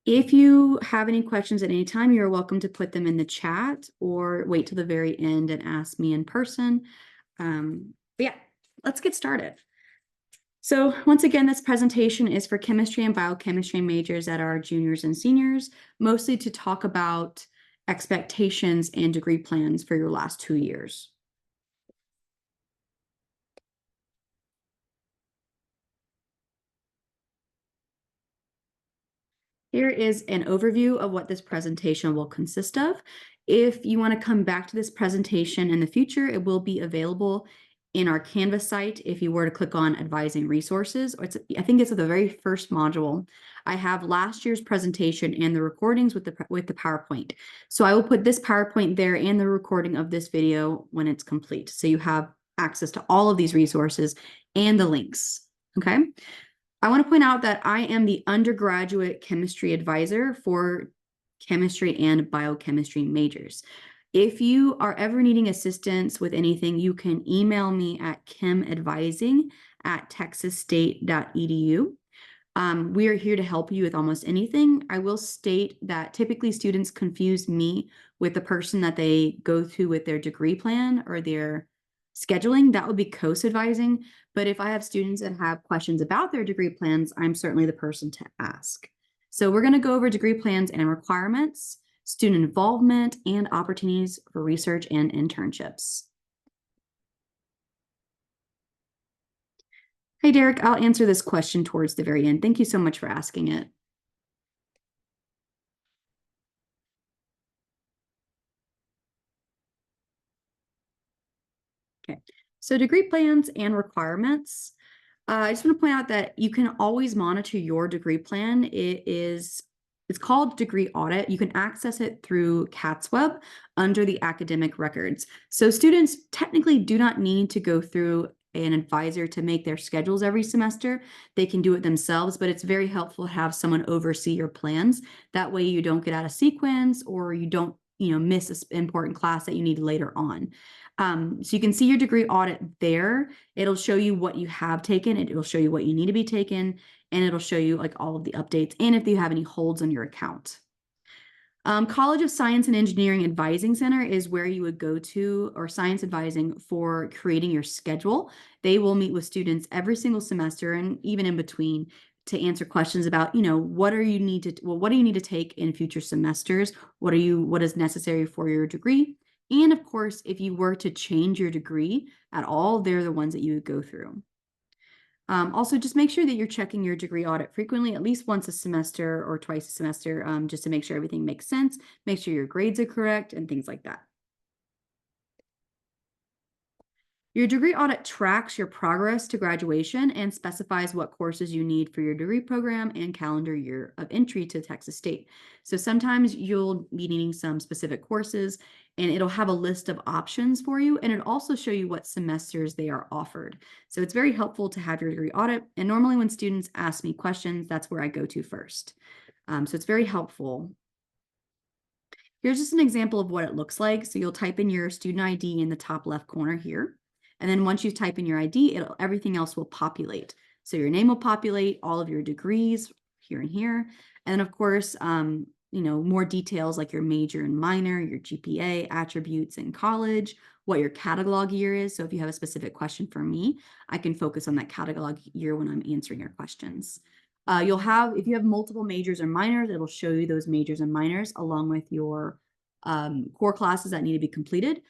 If you have any questions at any time, you're welcome to put them in the chat or wait till the very end and ask me in person. But yeah, let's get started. So once again, this presentation is for chemistry and biochemistry majors that are juniors and seniors, mostly to talk about expectations and degree plans for your last 2 years. Here is an overview of what this presentation will consist of. If you want to come back to this presentation in the future, it will be available in our Canvas site if you were to click on advising resources. I think it's the very first module. I have last year's presentation and the recordings with the PowerPoint. So I will put this PowerPoint there and the recording of this video when it's complete. So you have access to all of these resources and the links. Okay. I want to point out that I am the undergraduate chemistry advisor for chemistry and biochemistry majors. If you are ever needing assistance with anything, you can email me at chemadvising@texasstate.edu. We are here to help you with almost anything. I will state that typically students confuse me with the person that they go to with their degree plan or their scheduling. That would be COAS advising. But if I have students that have questions about their degree plans, I'm certainly the person to ask. So we're going to go over degree plans and requirements, student involvement, and opportunities for research and internships. Hey, Derek, I'll answer this question towards the very end. Thank you so much for asking it. Okay, so degree plans and requirements. I just want to point out that you can always monitor your degree plan. It's called degree audit. You can access it through CATSWeb under the academic records. So students technically do not need to go through an advisor to make their schedules every semester. They can do it themselves, but it's very helpful to have someone oversee your plans. That way you don't get out of sequence or you don't miss an important class that you need later on. So you can see your degree audit there. It'll show you what you have taken. It'll show you what you need to be taken, and it'll show you like all of the updates and if you have any holds on your account. College of Science and Engineering Advising Center is where you would go to, or science advising, for creating your schedule. They will meet with students every single semester and even in between to answer questions about, what do you need to take in future semesters? What is necessary for your degree? And of course, if you were to change your degree at all, they're the ones that you would go through. Also, just make sure that you're checking your degree audit frequently, at least once a semester or twice a semester, just to make sure everything makes sense, make sure your grades are correct, and things like that. Your degree audit tracks your progress to graduation and specifies what courses you need for your degree program and calendar year of entry to Texas State. So sometimes you'll be needing some specific courses and it'll have a list of options for you, and it'll also show you what semesters they are offered. So it's very helpful to have your degree audit. And normally when students ask me questions, that's where I go to first. So it's very helpful. Here's just an example of what it looks like. So you'll type in your student ID in the top left corner here. And then once you type in your ID, everything else will populate. So your name will populate, all of your degrees here and here. And then of course, more details like your major and minor, your GPA, attributes in college, what your catalog year is. So if you have a specific question for me, I can focus on that catalog year when I'm answering your questions. If you have multiple majors or minors, it'll show you those majors and minors along with your core classes that need to be completed.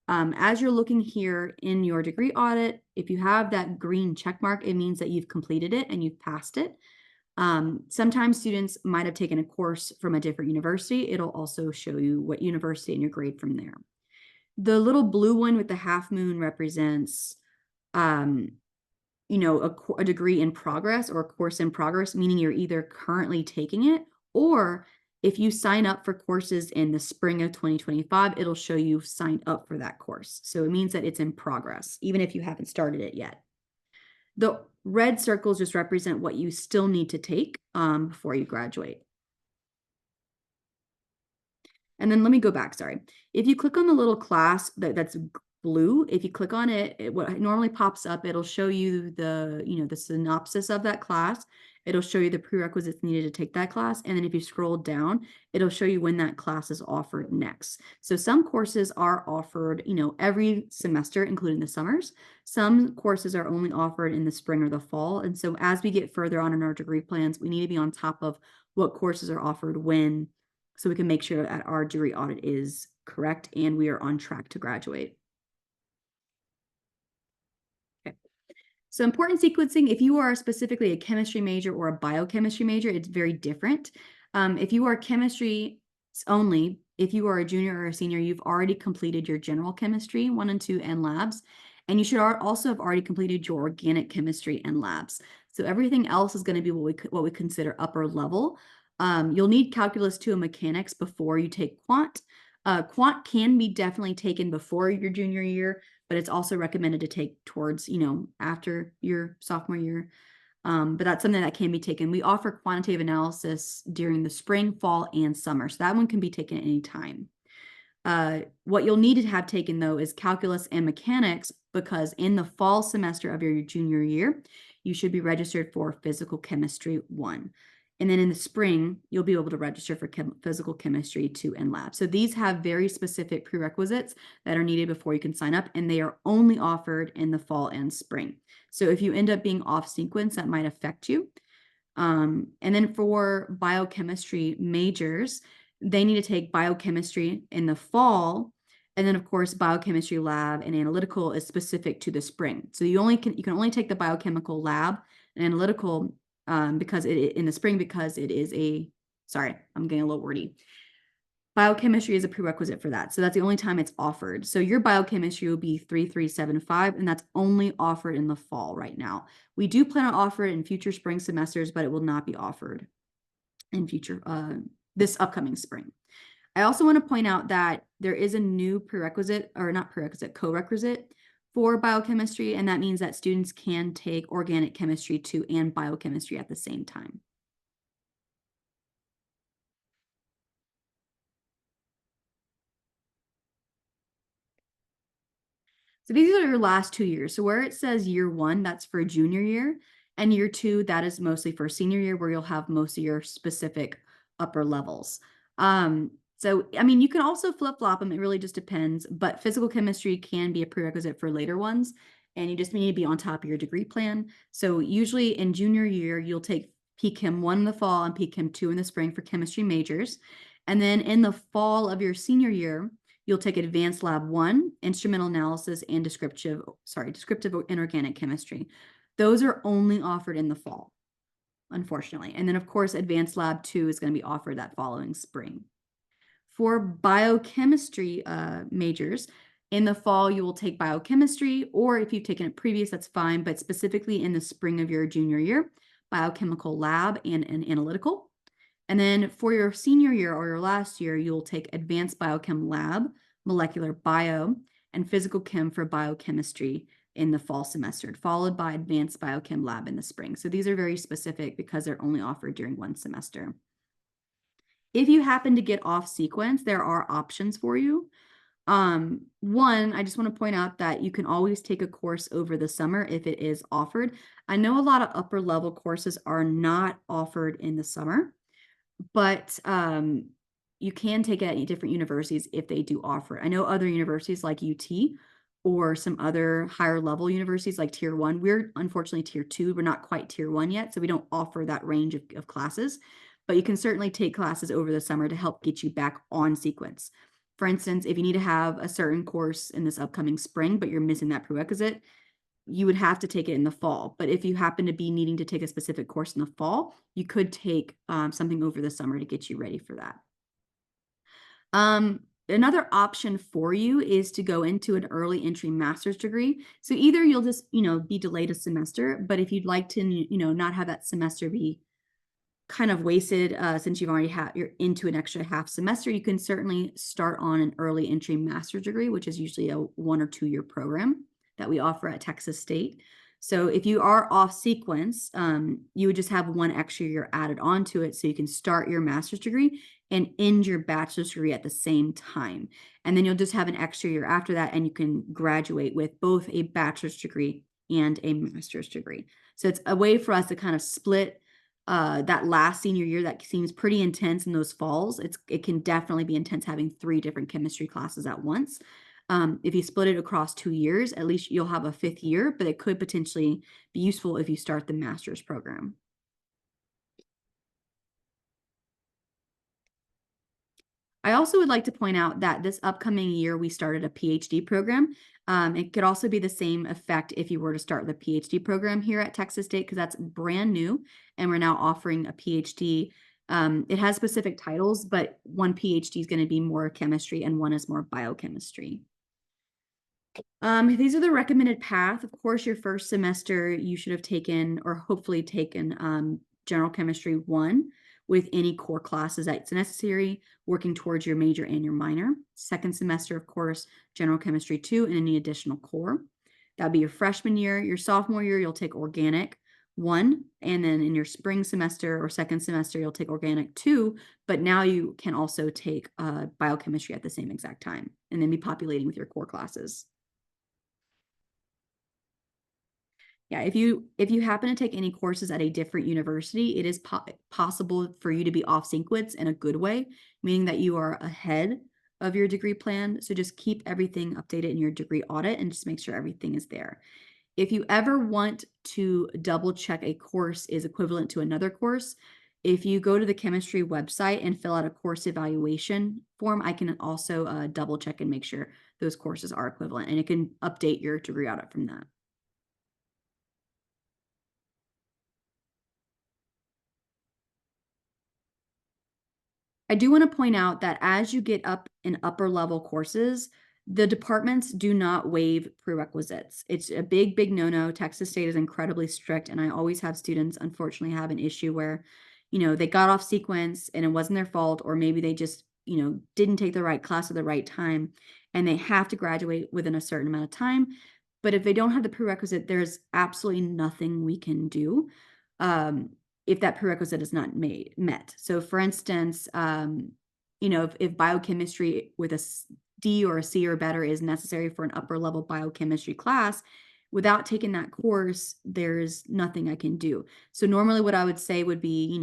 As you're looking here in your degree audit, if you have that green check mark, it means that you've completed it and you've passed it. Sometimes students might have taken a course from a different university. It'll also show you what university and your grade from there. The little blue one with the half moon represents, a degree in progress or a course in progress, meaning you're either currently taking it or if you sign up for courses in the spring of 2025, it'll show you've signed up for that course. So it means that it's in progress, even if you haven't started it yet. The red circles just represent what you still need to take before you graduate. And then let me go back, sorry. If you click on the little class that's blue. If you click on it, what normally pops up, it'll show you the synopsis of that class. It'll show you the prerequisites needed to take that class. And then if you scroll down, it'll show you when that class is offered next. So some courses are offered, every semester, including the summers. Some courses are only offered in the spring or the fall. And so as we get further on in our degree plans, we need to be on top of what courses are offered when, so we can make sure that our degree audit is correct and we are on track to graduate. Okay. So important sequencing, if you are specifically a chemistry major or a biochemistry major, it's very different. If you are chemistry only, if you are a junior or a senior, you've already completed your general chemistry 1 and 2 and labs, and you should also have already completed your organic chemistry and labs. So everything else is going to be what we consider upper level. You'll need calculus 2 and mechanics before you take quant. Quant can be definitely taken before your junior year, but it's also recommended to take towards, after your sophomore year. But that's something that can be taken. We offer quantitative analysis during the spring, fall, and summer. So that one can be taken at any time. What you'll need to have taken, though, is calculus and mechanics, because in the fall semester of your junior year, you should be registered for physical chemistry 1. And then in the spring, you'll be able to register for physical chemistry 2 and lab. So these have very specific prerequisites that are needed before you can sign up, and they are only offered in the fall and spring. So if you end up being off sequence, that might affect you. And then for biochemistry majors, they need to take biochemistry in the fall. And then, of course, biochemistry lab and analytical is specific to the spring. So you can only take the biochemical lab and analytical because in the spring, because it is sorry, I'm getting a little wordy. Biochemistry is a prerequisite for that. So that's the only time it's offered. So your biochemistry will be 3375, and that's only offered in the fall right now. We do plan on offering it in future spring semesters, but it will not be offered in future, this upcoming spring. I also want to point out that there is a new prerequisite, or not prerequisite, co-requisite for biochemistry, and that means that students can take organic chemistry 2 and biochemistry at the same time. So these are your last 2 years. So where it says year 1, that's for junior year, and year 2, that is mostly for senior year, where you'll have most of your specific upper levels. So, I mean, you can also flip-flop them. It really just depends, but physical chemistry can be a prerequisite for later ones, and you just need to be on top of your degree plan. So usually in junior year, you'll take P-Chem 1 in the fall and P-Chem 2 in the spring for chemistry majors. And then in the fall of your senior year, you'll take advanced lab 1, instrumental analysis, and descriptive inorganic chemistry. Those are only offered in the fall, unfortunately. And then, of course, advanced lab 2 is going to be offered that following spring. For biochemistry majors, in the fall, you will take biochemistry, or if you've taken it previous, that's fine, but specifically in the spring of your junior year, biochemical lab and an analytical. And then for your senior year or your last year, you'll take advanced biochem lab, molecular bio, and physical chem for biochemistry in the fall semester, followed by advanced biochem lab in the spring. So these are very specific because they're only offered during one semester. If you happen to get off sequence, there are options for you. One, I just want to point out that you can always take a course over the summer if it is offered. I know a lot of upper level courses are not offered in the summer, but you can take it at different universities if they do offer it. I know other universities like UT or some other higher level universities like tier 1. We're unfortunately tier 2. We're not quite tier 1 yet, so we don't offer that range of classes, but you can certainly take classes over the summer to help get you back on sequence. For instance, if you need to have a certain course in this upcoming spring, but you're missing that prerequisite, you would have to take it in the fall. But if you happen to be needing to take a specific course in the fall, you could take something over the summer to get you ready for that. Another option for you is to go into an early entry master's degree. So either you'll just, be delayed a semester, but if you'd like to, not have that semester be kind of wasted since you're into an extra half semester, you can certainly start on an early entry master's degree, which is usually a 1 or 2 year program that we offer at Texas State. So if you are off sequence, you would just have one extra year added onto it so you can start your master's degree and end your bachelor's degree at the same time. And then you'll just have an extra year after that, and you can graduate with both a bachelor's degree and a master's degree. So it's a way for us to kind of split that last senior year that seems pretty intense in those falls. It can definitely be intense having three different chemistry classes at once. If you split it across 2 years, at least you'll have a fifth year, but it could potentially be useful if you start the master's program. I also would like to point out that this upcoming year, we started a PhD program. It could also be the same effect if you were to start the PhD program here at Texas State, because that's brand new, and we're now offering a PhD. It has specific titles, but one PhD is going to be more chemistry and one is more biochemistry. These are the recommended path. Of course, your first semester, you should have taken or hopefully taken General Chemistry 1 with any core classes that's necessary, working towards your major and your minor. Second semester, of course, General Chemistry 2 and any additional core. That'll be your freshman year. Your sophomore year, you'll take Organic 1, and then in your spring semester or second semester, you'll take Organic 2, but now you can also take Biochemistry at the same exact time and then be populating with your core classes. Yeah, if you happen to take any courses at a different university, it is possible for you to be off sequence in a good way, meaning that you are ahead of your degree plan. So just keep everything updated in your degree audit and just make sure everything is there. If you ever want to double check a course is equivalent to another course, if you go to the chemistry website and fill out a course evaluation form, I can also double check and make sure those courses are equivalent, and it can update your degree audit from that. I do want to point out that as you get up in upper level courses, the departments do not waive prerequisites. It's a big, big no-no. Texas State is incredibly strict, and I always have students unfortunately have an issue where, they got off sequence and it wasn't their fault, or maybe they just, didn't take the right class at the right time, and they have to graduate within a certain amount of time. But if they don't have the prerequisite, there's absolutely nothing we can do. Um, if that prerequisite is not met. So for instance, if biochemistry with a D or a C or better is necessary for an upper level biochemistry class, without taking that course, there's nothing I can do. So normally what I would say would be,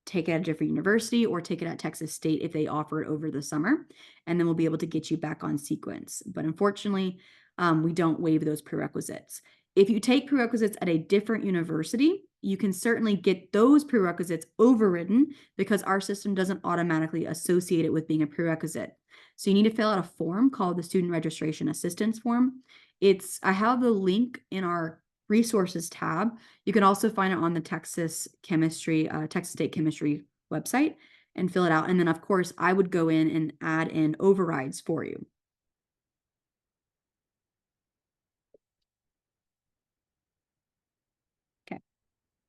take it at a different university or take it at Texas State if they offer it over the summer, and then we'll be able to get you back on sequence. But unfortunately, we don't waive those prerequisites. If you take prerequisites at a different university, you can certainly get those prerequisites overridden because our system doesn't automatically associate it with being a prerequisite. So you need to fill out a form called the Student Registration Assistance Form. I have the link in our resources tab. You can also find it on the Texas State Chemistry website and fill it out. And then of course I would go in and add in overrides for you. Okay.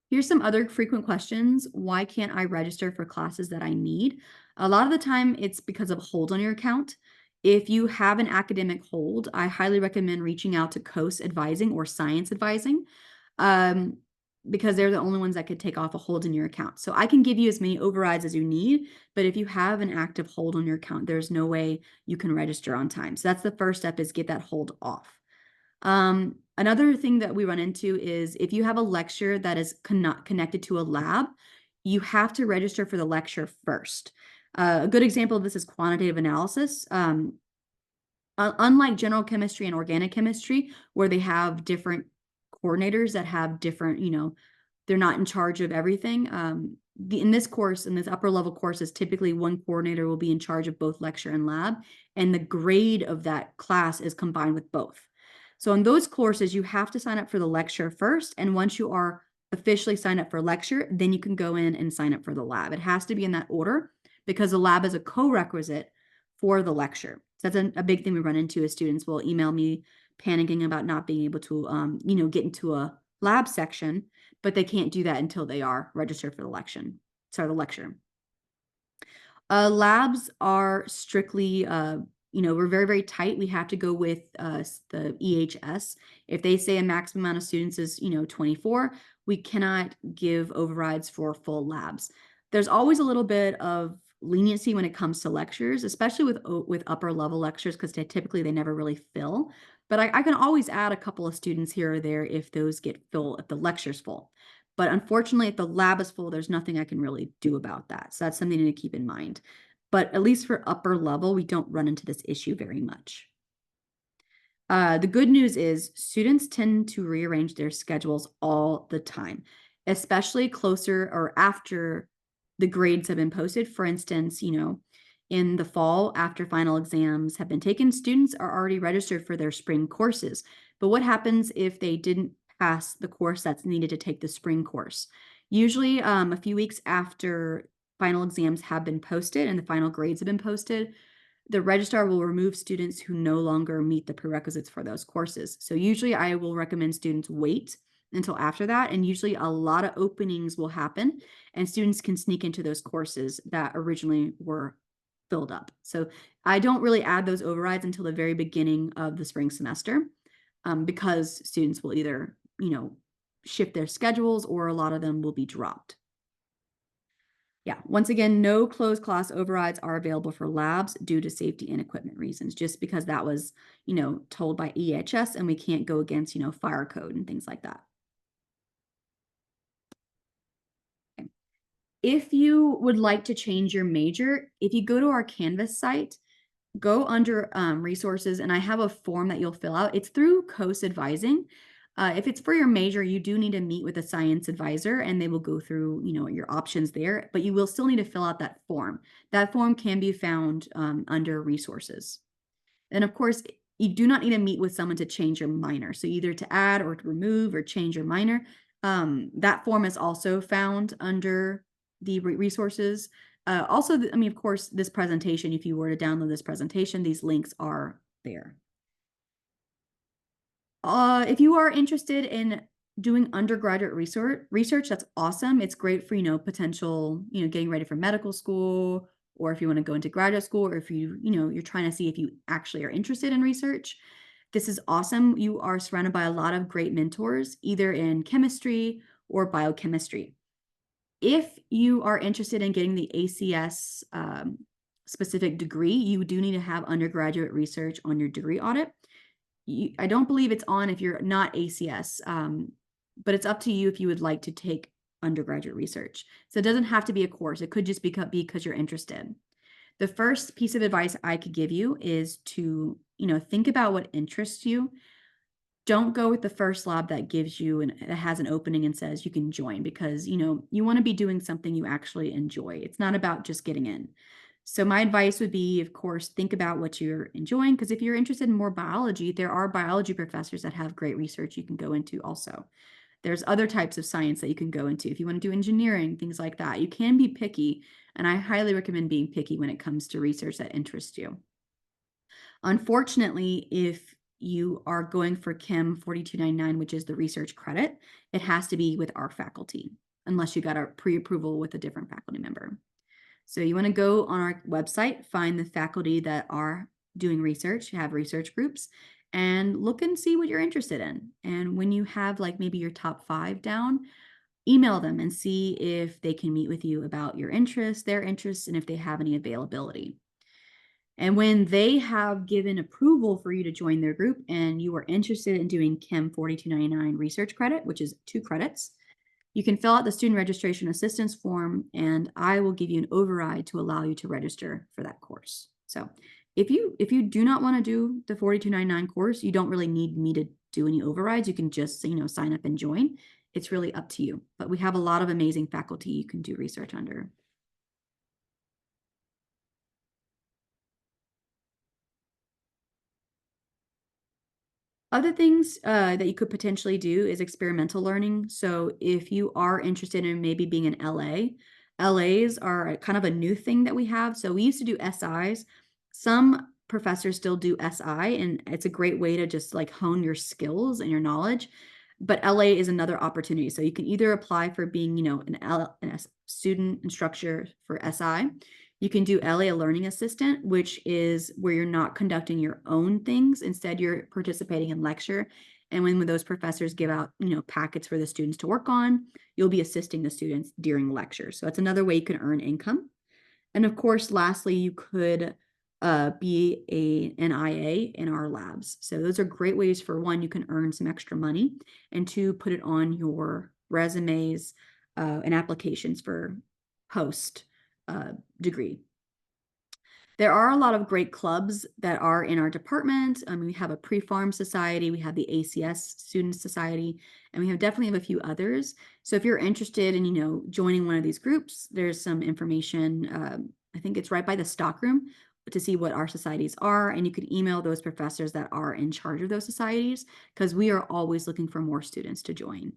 Here's some other frequent questions. Why can't I register for classes that I need? A lot of the time it's because of a hold on your account. If you have an academic hold, I highly recommend reaching out to COAS Advising or Science Advising, um, because they're the only ones that could take off a hold in your account. So I can give you as many overrides as you need, but if you have an active hold on your account, there's no way you can register on time. So that's the first step, is get that hold off. Another thing that we run into is if you have a lecture that is connected to a lab, you have to register for the lecture first. A good example of this is quantitative analysis. Unlike general chemistry and organic chemistry, where they have different coordinators that have different, they're not in charge of everything. In this course, in this upper level courses, typically one coordinator will be in charge of both lecture and lab, and the grade of that class is combined with both. So in those courses, you have to sign up for the lecture first, and once you are officially signed up for lecture, then you can go in and sign up for the lab. It has to be in that order because the lab is a co-requisite for the lecture. So that's a big thing we run into is students will email me panicking about not being able to, get into a lab section, but they can't do that until they are registered for the lecture. Labs are strictly we're very, very tight. We have to go with the EHS. If they say a maximum amount of students is, 24, we cannot give overrides for full labs. There's always a little bit of leniency when it comes to lectures, especially with upper level lectures, because typically they never really fill. But I can always add a couple of students here or there if those get full, if the lecture's full. But unfortunately, if the lab is full, there's nothing I can really do about that. So that's something to keep in mind. But at least for upper level, we don't run into this issue very much. The good news is students tend to rearrange their schedules all the time, especially closer or after the grades have been posted. For instance, in the fall, after final exams have been taken, students are already registered for their spring courses. But what happens if they didn't pass the course that's needed to take the spring course? Usually, a few weeks after final exams have been posted and the final grades have been posted, the registrar will remove students who no longer meet the prerequisites for those courses. So usually I will recommend students wait until after that. And usually a lot of openings will happen and students can sneak into those courses that originally were filled up. So I don't really add those overrides until the very beginning of the spring semester, because students will either, shift their schedules or a lot of them will be dropped. Yeah, once again, no closed class overrides are available for labs due to safety and equipment reasons, just because that was, told by EHS and we can't go against, fire code and things like that. Okay. If you would like to change your major, if you go to our Canvas site, go under resources, and I have a form that you'll fill out. It's through COAS Advising. If it's for your major, you do need to meet with a science advisor and they will go through, your options there, but you will still need to fill out that form. That form can be found under resources. And of course, you do not need to meet with someone to change your minor. So either to add or to remove or change your minor. That form is also found under the resources. Also, of course, this presentation, if you were to download this presentation, these links are there. If you are interested in doing undergraduate research, that's awesome. It's great for, potential, getting ready for medical school, or if you want to go into graduate school, or if you're trying to see if you actually are interested in research. This is awesome. You are surrounded by a lot of great mentors, either in chemistry or biochemistry. If you are interested in getting the ACS specific degree, you do need to have undergraduate research on your degree audit. I don't believe it's on if you're not ACS, but it's up to you if you would like to take undergraduate research. So it doesn't have to be a course. It could just be because you're interested. The first piece of advice I could give you is to, think about what interests you. Don't go with the first lab that gives you and that has an opening and says you can join, because, you want to be doing something you actually enjoy. It's not about just getting in. So my advice would be, of course, think about what you're enjoying, because if you're interested in more biology, there are biology professors that have great research you can go into also. There's other types of science that you can go into. If you want to do engineering, things like that, you can be picky, and I highly recommend being picky when it comes to research that interests you. Unfortunately, if you are going for Chem 4299, which is the research credit, it has to be with our faculty, unless you got a pre-approval with a different faculty member. So you want to go on our website, find the faculty that are doing research, have research groups, and look and see what you're interested in. And when you have like maybe your top 5 down, email them and see if they can meet with you about your interests, their interests, and if they have any availability. And when they have given approval for you to join their group and you are interested in doing Chem 4299 research credit, which is 2 credits, you can fill out the student registration assistance form and I will give you an override to allow you to register for that course. So if you do not want to do the 4299 course, you don't really need me to do any overrides. You can just, sign up and join. It's really up to you. But we have a lot of amazing faculty you can do research under. Other things that you could potentially do is experimental learning. So if you are interested in maybe being an LA, LAs are kind of a new thing that we have. So we used to do SIs. Some professors still do SI, and it's a great way to just like hone your skills and your knowledge. But LA is another opportunity. So you can either apply for being, a student instructor for SI, You can do LA Learning Assistant, which is where you're not conducting your own things. Instead, you're participating in lecture. And when those professors give out, packets for the students to work on, you'll be assisting the students during lecture. So that's another way you can earn income. And of course, lastly, you could be an IA in our labs. So those are great ways for one, you can earn some extra money, and two, put it on your resumes and applications for post degree. There are a lot of great clubs that are in our department. We have a pre-farm society, we have the ACS Student Society, and we definitely have a few others. So if you're interested in, joining one of these groups, there's some information. I think it's right by the stockroom to see what our societies are, and you can email those professors that are in charge of those societies because we are always looking for more students to join.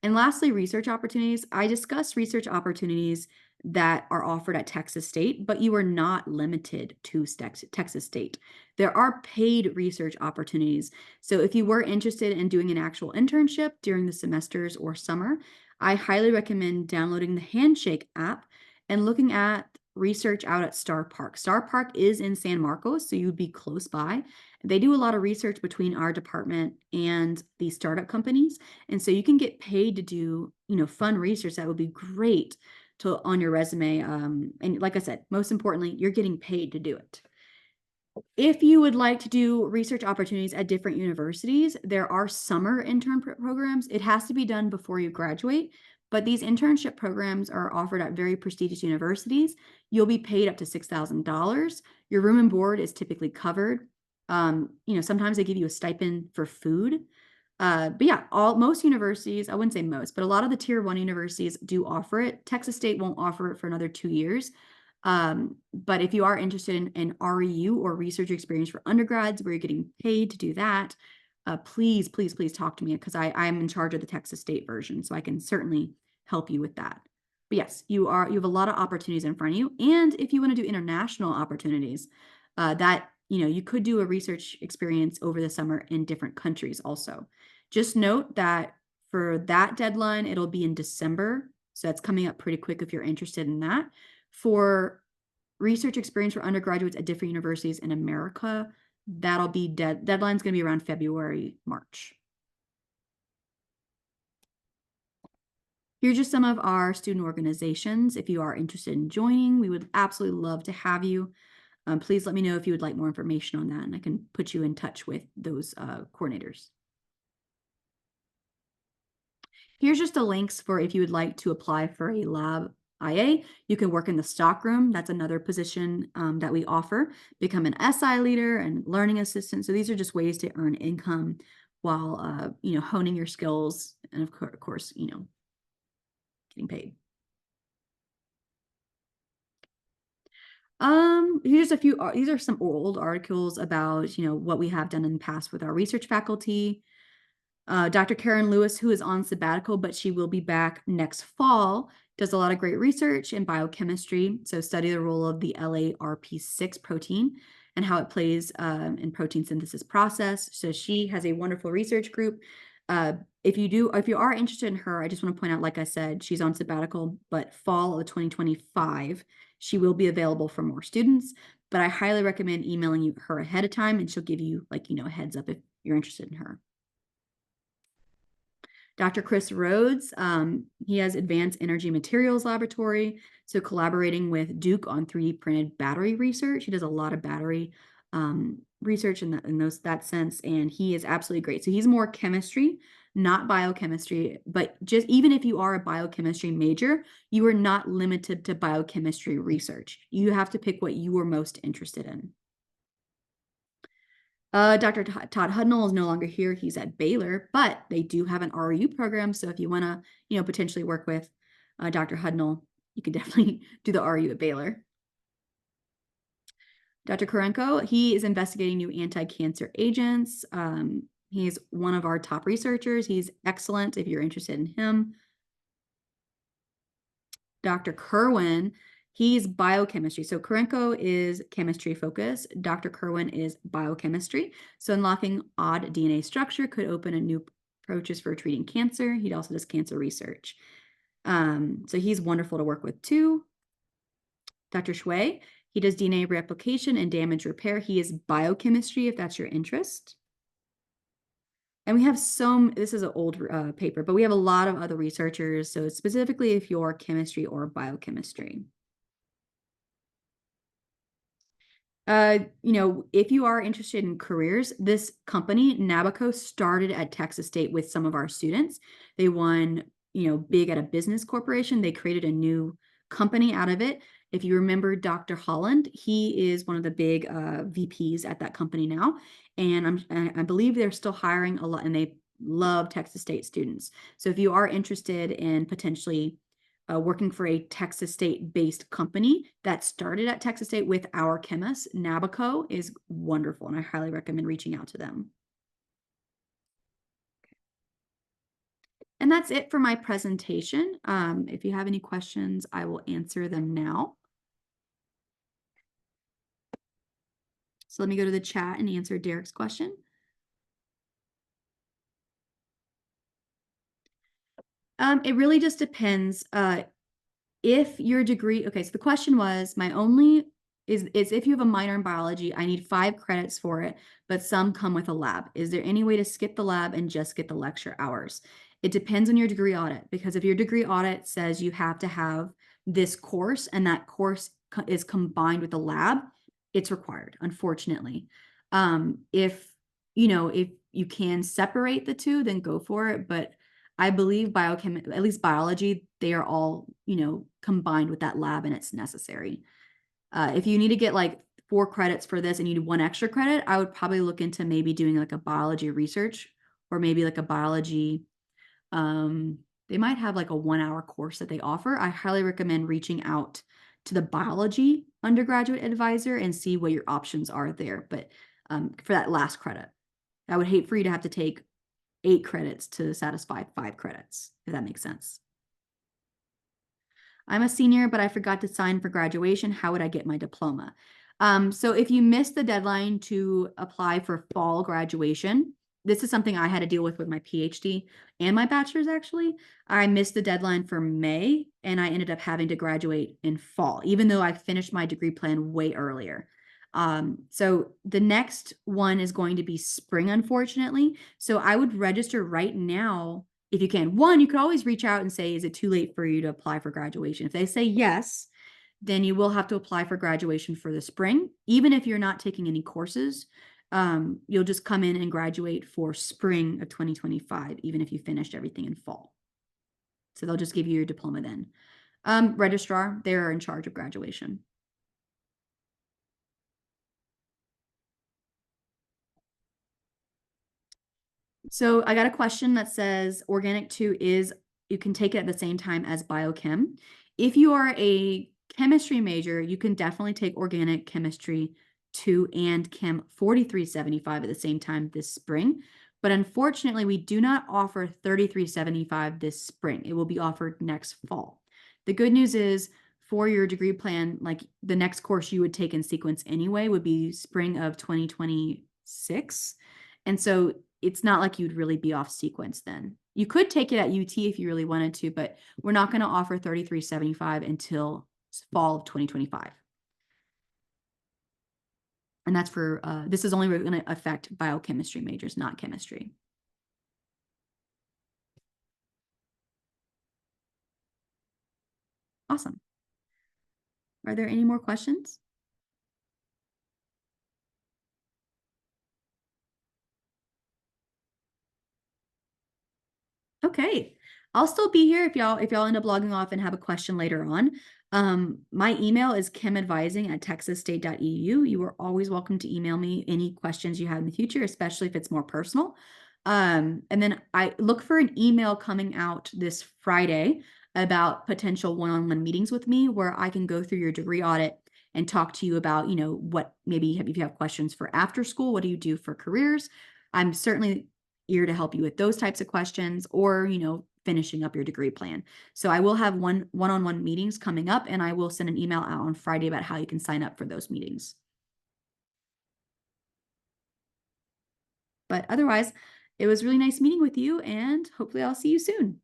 And lastly, research opportunities. I discussed research opportunities that are offered at Texas State, but you are not limited to Texas State. There are paid research opportunities. So if you were interested in doing an actual internship during the semesters or summer, I highly recommend downloading the Handshake app and looking at research out at Star Park. Star Park is in San Marcos, so you'd be close by. They do a lot of research between our department and the startup companies. And so you can get paid to do, fun research that would be great on your resume. And like I said, most importantly, you're getting paid to do it. If you would like to do research opportunities at different universities, there are summer intern programs. It has to be done before you graduate, but these internship programs are offered at very prestigious universities. You'll be paid up to $6,000. Your room and board is typically covered. Sometimes they give you a stipend for food. But yeah, most universities, I wouldn't say most, but a lot of the tier 1 universities do offer it. Texas State won't offer it for another 2 years. But if you are interested in REU or research experience for undergrads where you're getting paid to do that, please, please, please talk to me because I'm in charge of the Texas State version, so I can certainly help you with that. But yes, you have a lot of opportunities in front of you. And if you want to do international opportunities, you could do a research experience over the summer in different countries also. Just note that for that deadline, it'll be in December. So that's coming up pretty quick if you're interested in that. For research experience for undergraduates at different universities in America, that'll be deadline's going to be around February, March. Here's just some of our student organizations. If you are interested in joining, we would absolutely love to have you. Please let me know if you would like more information on that, and I can put you in touch with those coordinators. Here's just the links for if you would like to apply for a lab IA. You can work in the stockroom. That's another position that we offer. Become an SI leader and learning assistant. So these are just ways to earn income while honing your skills and of course, getting paid. Here's a few. These are some old articles about what we have done in the past with our research faculty. Dr. Karen Lewis, who is on sabbatical, but she will be back next fall, does a lot of great research in biochemistry. So study the role of the LARP6 protein and how it plays in protein synthesis process. So she has a wonderful research group. If you are interested in her, I just want to point out, like I said, she's on sabbatical, but fall of 2025, she will be available for more students. But I highly recommend emailing her ahead of time, and she'll give you a heads up if you're interested in her. Dr. Chris Rhodes, he has Advanced Energy Materials Laboratory, so collaborating with Duke on 3D printed battery research. He does a lot of battery research in that sense, and he is absolutely great. So he's more chemistry, not biochemistry, but just even if you are a biochemistry major, you are not limited to biochemistry research. You have to pick what you are most interested in. Dr. Todd Hudnall is no longer here. He's at Baylor, but they do have an REU program. So if you want to, potentially work with Dr. Hudnall, you can definitely do the REU at Baylor. Dr. Kurenko, he is investigating new anti-cancer agents. He's one of our top researchers. He's excellent if you're interested in him. Dr. Kerwin, he's biochemistry. So Kurenko is chemistry focused. Dr. Kerwin is biochemistry. So unlocking odd DNA structure could open a new approaches for treating cancer. He also does cancer research. So he's wonderful to work with too. Dr. Shui, he does DNA replication and damage repair. He is biochemistry, if that's your interest. And we have this is an old paper, but we have a lot of other researchers. So specifically if you're chemistry or biochemistry. If you are interested in careers, this company, Nabaco, started at Texas State with some of our students. They won, big at a business corporation. They created a new company out of it. If you remember Dr. Holland, he is one of the big VPs at that company now. And I believe they're still hiring a lot, and they love Texas State students. So if you are interested in potentially working for a Texas State-based company that started at Texas State with our chemists, Nabaco is wonderful, and I highly recommend reaching out to them. And that's it for my presentation. If you have any questions, I will answer them now. So let me go to the chat and answer Derek's question. It really just depends. If your degree, okay, so the question was, is if you have a minor in biology, I need 5 credits for it, but some come with a lab. Is there any way to skip the lab and just get the lecture hours? It depends on your degree audit, because if your degree audit says you have to have this course and that course is combined with a lab, it's required, unfortunately. If you can separate the two, then go for it. But I believe at least biology, they are all, combined with that lab, and it's necessary. If you need to get like 4 credits for this and you need 1 extra credit, I would probably look into maybe doing like a biology research, or maybe like a biology, they might have like a 1-hour course that they offer. I highly recommend reaching out to the biology undergraduate advisor and see what your options are there. But for that last credit, I would hate for you to have to take 8 credits to satisfy 5 credits, if that makes sense. I'm a senior, but I forgot to sign for graduation. How would I get my diploma? So if you missed the deadline to apply for fall graduation, this is something I had to deal with my PhD and my bachelor's, actually. I missed the deadline for May, and I ended up having to graduate in fall, even though I finished my degree plan way earlier. So the next one is going to be spring, unfortunately. So I would register right now if you can. One, you could always reach out and say, is it too late for you to apply for graduation? If they say yes, then you will have to apply for graduation for the spring. Even if you're not taking any courses, you'll just come in and graduate for spring of 2025, even if you finished everything in fall. So they'll just give you your diploma then. Registrar, they're in charge of graduation. So I got a question that says organic 2 you can take it at the same time as biochem. If you are a chemistry major, you can definitely take organic chemistry 2 and chem 4375 at the same time this spring. But unfortunately, we do not offer 3375 this spring. It will be offered next fall. The good news is, for your degree plan, like the next course you would take in sequence anyway would be spring of 2026. And so it's not like you'd really be off sequence then. You could take it at UT if you really wanted to, but we're not going to offer 3375 until fall of 2025. And that's for, this is only going to affect biochemistry majors, not chemistry. Awesome. Are there any more questions? Okay. I'll still be here if y'all end up logging off and have a question later on. My email is chemadvising@texasstate.edu. You are always welcome to email me any questions you have in the future, especially if it's more personal. And then I look for an email coming out this Friday about potential one-on-one meetings with me, where I can go through your degree audit and talk to you about, what maybe if you have questions for after school, what do you do for careers? I'm certainly here to help you with those types of questions, or, finishing up your degree plan. So I will have one-on-one meetings coming up, and I will send an email out on Friday about how you can sign up for those meetings. But otherwise, it was really nice meeting with you, and hopefully I'll see you soon.